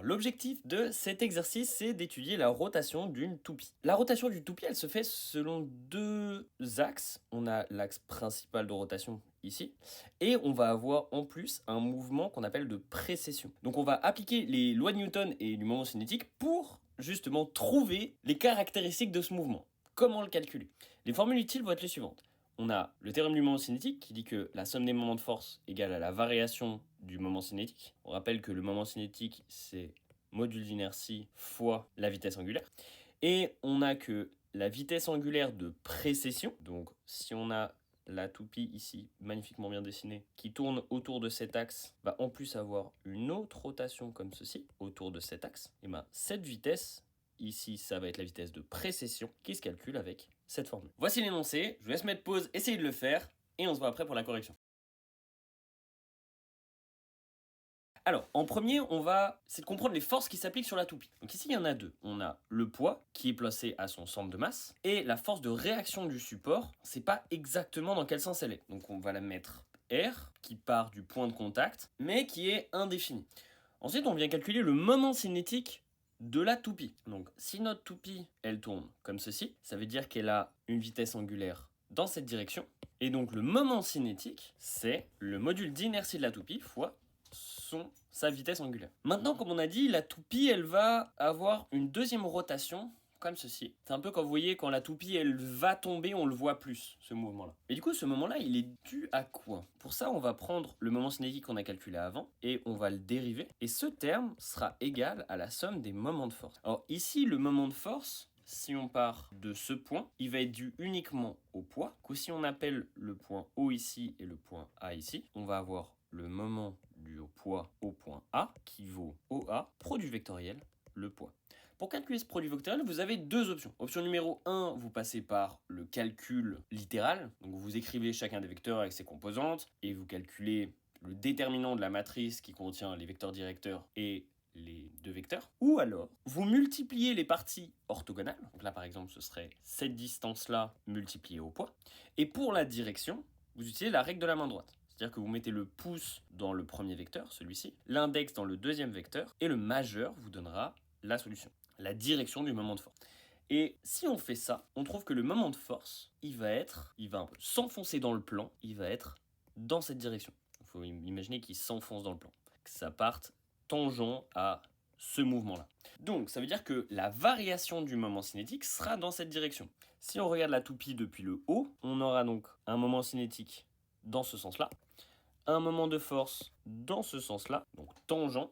Alors, l'objectif de cet exercice, c'est d'étudier la rotation d'une toupie. La rotation d'une toupie, elle se fait selon deux axes. On a l'axe principal de rotation ici, et on va avoir en plus un mouvement qu'on appelle de précession. Donc on va appliquer les lois de Newton et du moment cinétique pour justement trouver les caractéristiques de ce mouvement. Comment le calculer? Les formules utiles vont être les suivantes. On a le théorème du moment cinétique qui dit que la somme des moments de force égale à la variation du moment cinétique. On rappelle que le moment cinétique, c'est module d'inertie fois la vitesse angulaire. Et on a que la vitesse angulaire de précession, donc si on a la toupie ici, magnifiquement bien dessinée, qui tourne autour de cet axe, va en plus avoir une autre rotation comme ceci, autour de cet axe. Et bien cette vitesse, ici ça va être la vitesse de précession, qui se calcule avec cette formule. Voici l'énoncé, je vous laisse mettre pause, essayez de le faire, et on se voit après pour la correction. Alors, en premier, c'est de comprendre les forces qui s'appliquent sur la toupie. Donc ici, il y en a deux. On a le poids, qui est placé à son centre de masse, et la force de réaction du support, on ne sait pas exactement dans quel sens elle est. Donc on va la mettre R, qui part du point de contact, mais qui est indéfinie. Ensuite, on vient calculer le moment cinétique de la toupie. Donc si notre toupie, elle tourne comme ceci, ça veut dire qu'elle a une vitesse angulaire dans cette direction. Et donc le moment cinétique, c'est le module d'inertie de la toupie fois sa vitesse angulaire. Maintenant, comme on a dit, la toupie, elle va avoir une deuxième rotation, comme ceci. C'est un peu quand vous voyez, quand la toupie, elle va tomber, on le voit plus, ce mouvement-là. Et du coup, ce moment-là, il est dû à quoi? Pour ça, on va prendre le moment cinétique qu'on a calculé avant, et on va le dériver. Et ce terme sera égal à la somme des moments de force. Alors ici, le moment de force, si on part de ce point, il va être dû uniquement au poids. Du coup, si on appelle le point O ici et le point A ici, on va avoir le moment dû au poids au point A qui vaut OA, produit vectoriel, le poids. Pour calculer ce produit vectoriel, vous avez deux options. Option numéro 1, vous passez par le calcul littéral. Donc vous écrivez chacun des vecteurs avec ses composantes et vous calculez le déterminant de la matrice qui contient les vecteurs directeurs et les deux vecteurs. Ou alors, vous multipliez les parties orthogonales. Donc là, par exemple, ce serait cette distance-là multipliée au poids. Et pour la direction, vous utilisez la règle de la main droite. C'est-à-dire que vous mettez le pouce dans le premier vecteur, celui-ci, l'index dans le deuxième vecteur, et le majeur vous donnera la solution, la direction du moment de force. Et si on fait ça, on trouve que le moment de force, il va un peu s'enfoncer dans le plan, il va être dans cette direction. Il faut imaginer qu'il s'enfonce dans le plan, que ça parte tangent à ce mouvement-là. Donc, ça veut dire que la variation du moment cinétique sera dans cette direction. Si on regarde la toupie depuis le haut, on aura donc un moment cinétique dans ce sens-là, un moment de force dans ce sens-là, donc tangent,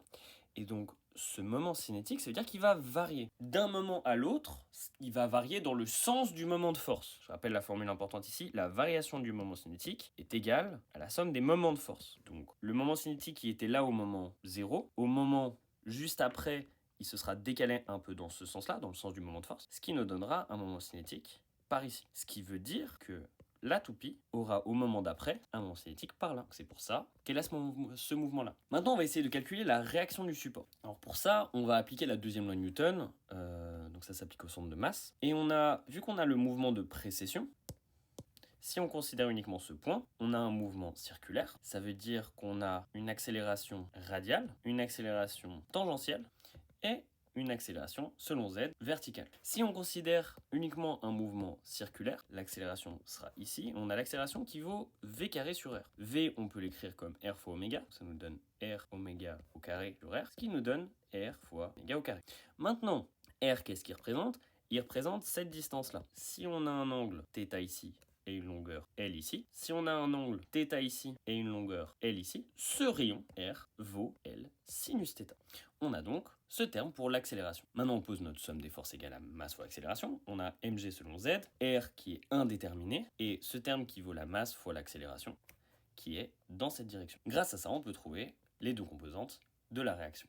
et donc ce moment cinétique, ça veut dire qu'il va varier. D'un moment à l'autre, il va varier dans le sens du moment de force. Je rappelle la formule importante ici, la variation du moment cinétique est égale à la somme des moments de force. Donc le moment cinétique qui était là au moment 0, au moment juste après, il se sera décalé un peu dans ce sens-là, dans le sens du moment de force, ce qui nous donnera un moment cinétique par ici. Ce qui veut dire que la toupie aura au moment d'après un moment cinétique par là. C'est pour ça qu'elle a ce mouvement-là. Maintenant, on va essayer de calculer la réaction du support. Alors pour ça, on va appliquer la deuxième loi de Newton. Donc ça s'applique au centre de masse. Et vu qu'on a le mouvement de précession, si on considère uniquement ce point, on a un mouvement circulaire. Ça veut dire qu'on a une accélération radiale, une accélération tangentielle et une accélération selon z verticale. Si on considère uniquement un mouvement circulaire, l'accélération sera ici. On a l'accélération qui vaut v carré sur r. V, on peut l'écrire comme r fois oméga. Ça nous donne r oméga au carré sur r, ce qui nous donne r fois oméga au carré. Maintenant, r, qu'est-ce qu'il représente? Il représente cette distance-là. Si on a un angle θ ici, et une longueur L ici. Si on a un angle θ ici et une longueur L ici, ce rayon R vaut L sinus θ. On a donc ce terme pour l'accélération. Maintenant, on pose notre somme des forces égale à masse fois accélération. On a mg selon z, R qui est indéterminé, et ce terme qui vaut la masse fois l'accélération, qui est dans cette direction. Grâce à ça, on peut trouver les deux composantes de la réaction.